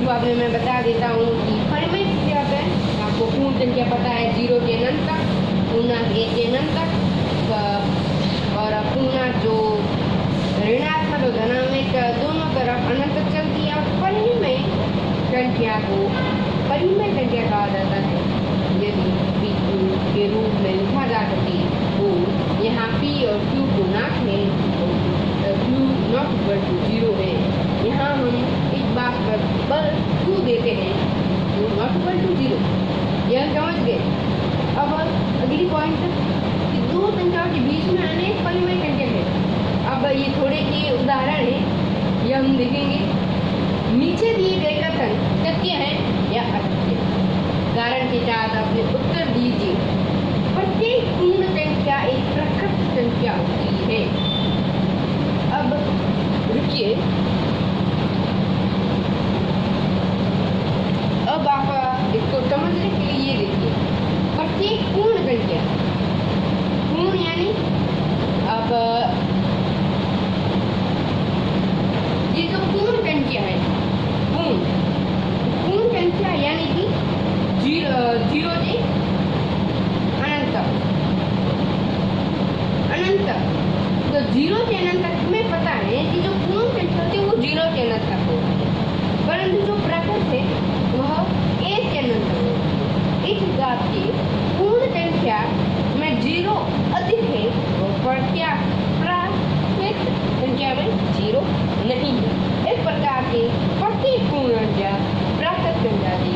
जवाब में मैं बता देता हूँ कि परिमेय क्या होता है। आपको पूर्ण संख्या पता है 0 से अनंत तक, पूर्णांक 1 से अनंत तक, और पूर्णांक जो ऋणात्मक और धनात्मक दोनों तरफ अनंत तक चलती है। और परिमेय संख्या को परिमेय संख्या कहा जाता है यदि p के रूप में लिखा जा सके। तो यहाँ p और q पूर्णांक है, q नॉट इक्वल टू 0 है। यहाँ हम इस बात पर बल क्यों देते हैं, q नॉट इक्वल टू 0, यह समझ गए। अब अगली पॉइंट कि दो संख्याओं के बीच में अनेक परिमेय संख्या है। अब ये थोड़े के उदाहरण है, यह हम देखेंगे। नीचे दिए गए कथन सत्य है या असत्य, कारण के साथ अपने उत्तर दीजिए। प्रत्येक पूर्ण संख्या एक प्रकृत संख्या होती है। अब रुकिए, अब आप इसको समझने के लिए ये देखिए। प्रत्येक पूर्ण संख्या, पूर्ण यानी अब ये जो पूर्ण संख्या है, पूर्ण संख्या यानी कि 0 से अनंत तक, तो 0 से अनंत तक में पता है कि जो पूर्ण संख्या होती है वो 0 से अनंत तक होती है, परंतु जो प्रकृत है वह 1 से अनंत तक होती है। इस हिसाब से पूर्ण संख्या में 0 अधिक है और क्या प्राकृत संख्या में 0 नहीं है। इस प्रकार से प्रत्येक पूर्ण संख्या प्राकृत संख्या से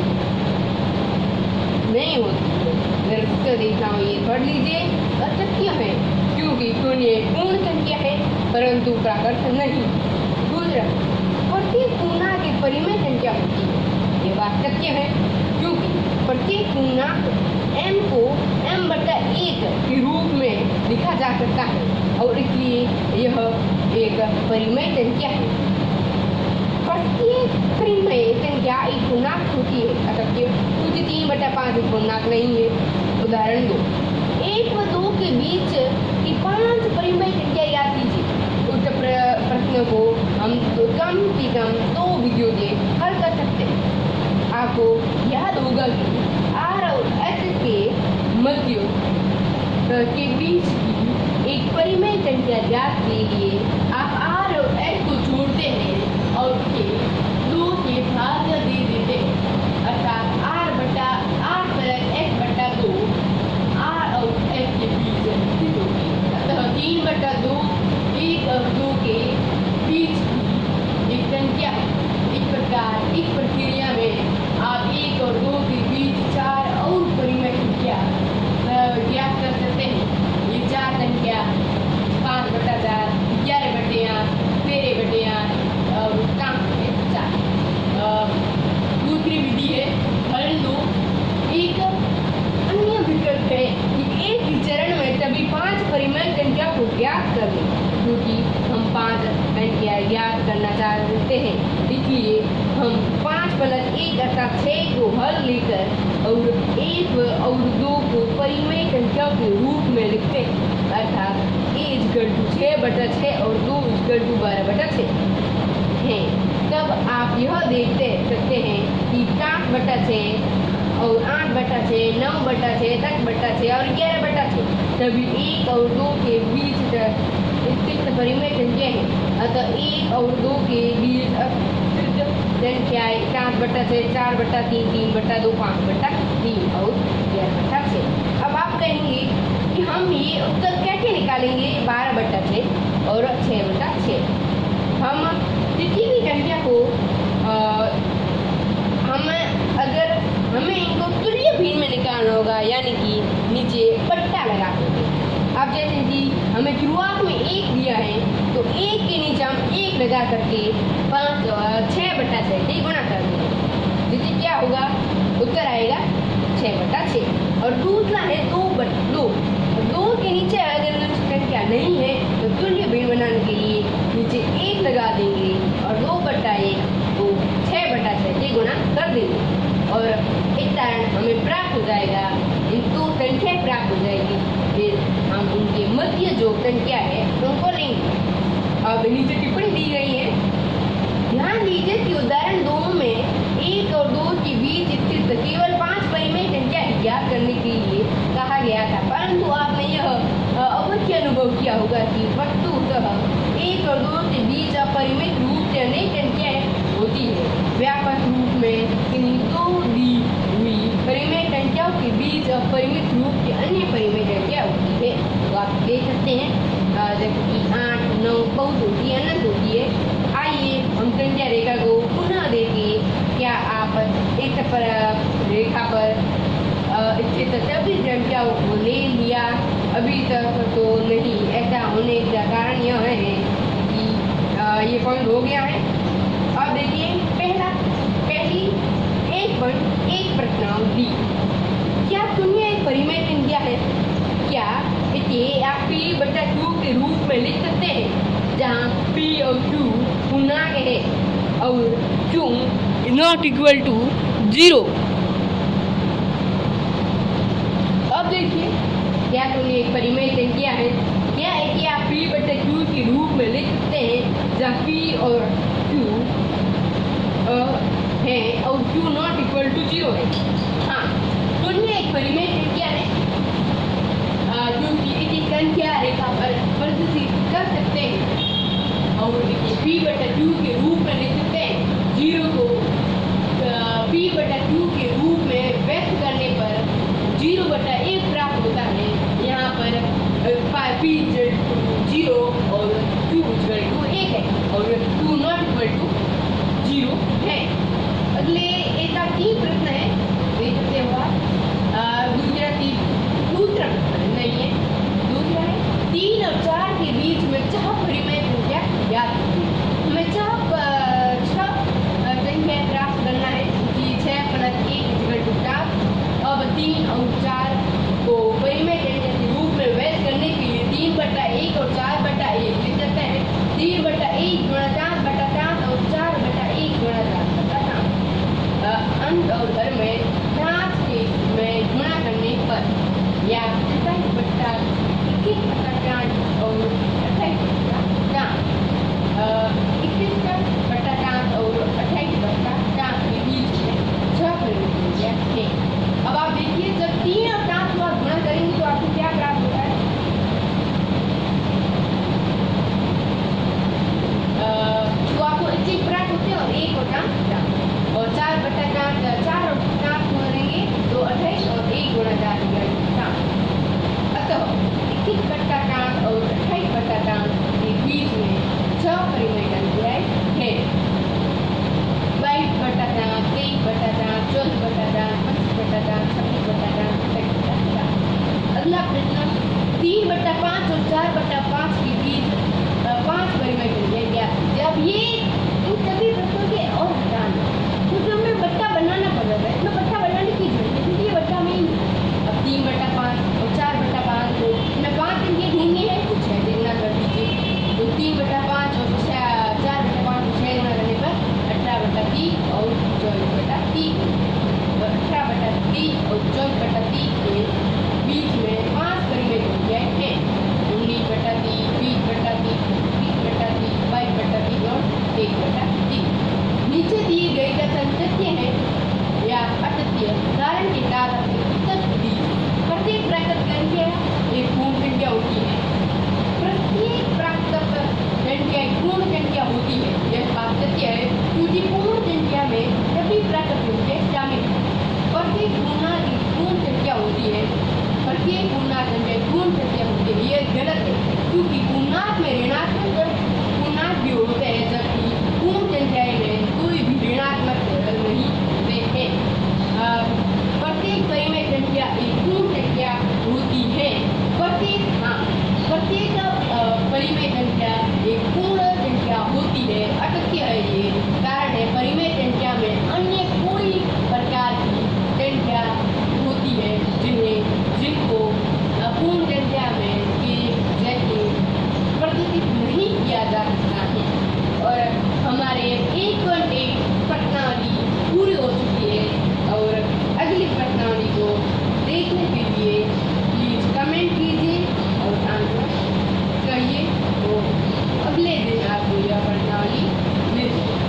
नहीं होती है। अगर उत्तर देता हूँ ये पढ़ लीजिए। असत्य है क्योंकि शून्य पूर्ण संख्या है परंतु प्राकृत नहीं। दूसरा, प्रत्येक पूर्णांक एक परिमेय संख्या होती है, ये बात सत्य है क्योंकि प्रत्येक पूर्णांक m को m/1 के रूप में लिखा जा सकता है और इसलिए यह एक परिमेय संख्या है। प्रत्येक परिमेय संख्या एक पूर्णांक होती है, असत्य क्योंकि 3/5 एक पूर्णांक नहीं है। उदाहरण 2, 1 व 2 के बीच की 5 परिमेय संख्या याद कीजिए। उस प्रश्न को हम कम से कम 2 वीडियो से हल कर सकते हैं। आपको याद होगा कि r और s के मध्य के बीच की एक परिमेय संख्या ज्ञात के लिए आप r और s को जोड़ते हैं और उसके 2 के भाग दे देते हैं, अर्थात r/r + s/2 r और s के बीच स्थित होगी। अतः 3/2 1 और 2 के बीच की एक संख्या है। इस प्रकार इस प्रक्रिया में आप 1 और 2 के बीच 4 और परिमेय संख्या ज्ञात कर सकते हैं। ये 4 संख्या 5/4, 11/8, 13/8 और 4। दूसरी विधि है हल 2। एक अन्य विकल्प है कि एक ही चरण में सभी 5 परिमेय संख्या को ज्ञात कर लें, क्योंकि हम 5 संख्या ज्ञात करना चाहते हैं। इसलिए हम 5 + 1 अर्थात 6 को हल लेकर और 1 और 2 को परिमेय संख्या के रूप में लिखते हैं, अर्थात a = 6/6 और 2 = 12/6 है। तब आप यह देखते सकते हैं कि 7/6 और 8/6, 9/6, 10/6 और 11/6 सभी 1 और 2 के बीच स्थित परिमेय संख्या है। अतः 1 और 2 के बीच संख्याएं 7/6, 4/3, 3/2, 5/3 और 11/6। अब आप कहेंगे कि हम ये उत्तर कैसे निकालेंगे 12/6 और 6/6। हम किसी भी संख्या को हमें इनको तुल्य भिन्न में निकालना होगा, यानी कि नीचे पट्टा लगा देंगे। अब जैसे कि हमें शुरुआत में 1 दिया है तो 1 के नीचे हम 1 लगा करके 6/6 से गुणा कर देंगे, जिससे क्या होगा उत्तर आएगा 6/6। और दूसरा है 2/2। 2 के नीचे अगर संख्या नहीं है तो तुल्य भिन्न बनाने के लिए नीचे 1 लगा देंगे और 2/1 को 6/6 से गुणा कर देंगे और इस कारण हमें प्राप्त हो जाएगा, इन 2 संख्या प्राप्त हो जाएगी। फिर हम उनके मध्य जो संख्या है उनको लेंगे। अब नीचे टिप्पणी दी गई है, ध्यान दीजिए कि उदाहरण 2 में होती है। व्यापक रूप में इन्हीं दो दी हुई परिमेय संख्याओं के बीच अपरिमित रूप की अन्य परिमेय संख्या होती है। तो आप देख सकते हैं जैसे कि 8, 9 बहुत होती है, अनंत होती है। आइए हम संख्या रेखा को पुनः देखिए। क्या आप इस पर रेखा पर स्थित सभी संख्याओं को ले लिया? अभी तक तो नहीं। ऐसा होने का कारण यह है कि ये पॉइंट हो गया है। अब देखिए पहली 1 प्रश्नावली। क्या शून्य एक परिमेय संख्या है? क्या इसे आप P/2 के रूप में लिख सकते हैं, जहाँ P और Q पूर्णांक है और Q नॉट इक्वल टू 0। अब देखिए क्या शून्य एक परिमेय संख्या है? क्या इसे आप P/2 के रूप में लिख सकते हैं, जहाँ P और Q है और Q नॉट इक्वल टू 0 है। हाँ, शून्य एक परिमेय संख्या है क्योंकि इसी संख्या रेखा पर प्रदर्शित कर सकते हैं और P/2 के रूप में लिख सकते हैं। 0 को P/2 के रूप में व्यक्त करने पर 0/1 प्राप्त होता है। यहाँ पर P 0 और Q 1 है और Q नॉट इक्वल टू 0 है। अगले एक 3 प्रश्न है, देख सकते हो आप। दूसरा प्रश्न नहीं है, दूसरा है 3 और 4 के बीच में 6 परिमेय संख्या ज्ञात कीजिए। हमें 6 संख्या प्राप्त करना है कि 6 + 1 = 4। अब 3 और 4 को परिमेय संख्या के रूप में व्यक्त करने के लिए 3/1 और 4/1 लिख सकते हैं। 3/1 × 4/4 और 4/1 × 4/4। अंक और हर में 5 में गुणा करने पर या 27/21/4 और 28/4 21/4 और 28/4 के बीच में 6 परिमेय संख्या है। अब आप देखिए जब 3 और 4 को आप गुणा करेंगे तो आपको क्या प्राप्त होता है? तो आपको 21 प्राप्त होते हैं और 1 और 4 और 4/4 4 और 4 को करेंगे तो 28 और 1 × 4 अतः 21/4 और 28/4 के बीच में 6 परिमेय संख्याएं हैं। 22/4 23/4 24/4 25/4 26/4 27/4। अगला प्रश्न 3/5 और 4/5 के बीच 5 परिमेय संख्या ज्ञात कीजिए। अब ये इन सभी प्रश्नों के और हटाना, क्योंकि हमें बट्टा बनाना पड़ रहा है। इसमें बट्टा बनाने की जरूरत है क्योंकि ये बट्टा में ही अब 3/5 और 4/5 को मैं 5 संख्या ढूंढनी है, कुछ है देखना कर दीजिए। तो 3/5 और 4/5 को 6 गुणा करने पर 18/30 और 24/30 और 18/30 और 24/30 के बीच में 5 परिमेय संख्याएं हैं। 19/30 20/30 20/30 22/30 और 1/30। नीचे दिए गए कथन सत्य है या असत्य कारण के कारण उत्तर दीजिए। प्रत्येक प्राकृत संख्या एक पूर्ण संख्या होती है। प्रत्येक प्राकृत संख्या एक पूर्ण संख्या होती है। यह बात सत्य है क्योंकि पूर्ण संख्या में सभी प्राकृत संख्या शामिल है। प्रत्येक पूर्णांक एक पूर्ण संख्या होती है। प्रत्येक पूर्णांक संख्या एक पूर्ण संख्या होती है। यह गलत है क्योंकि पूर्णांक में ऋणात्मक पूर्णांक भी होते हैं, जबकि पूर्ण संख्याएं में कोई भी ऋणात्मक नहीं होते हैं। प्रत्येक परिमेय संख्या एक पूर्ण संख्या होती है। प्रत्येक परिमेय संख्या एक पूर्ण संख्या होती है। असत्य है ये कारण है परिमेय संख्या में अन्य कोई प्रकार की संख्या होती है जिनको पूर्ण संख्या में के जैसे प्रदर्शित नहीं किया जा सकता है। और हमारे 1.1 प्रश्नावली पूरी हो चुकी है और अगली प्रश्नावली को देखने के लिए प्लीज कमेंट कीजिए और आंसर कहिए, तो अगले दिन आपको यह प्रश्नावली मिल जाएगी।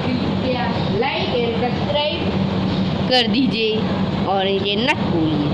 कृपया लाइक एंड सब्सक्राइब कर दीजिए और इसे न भूलिए।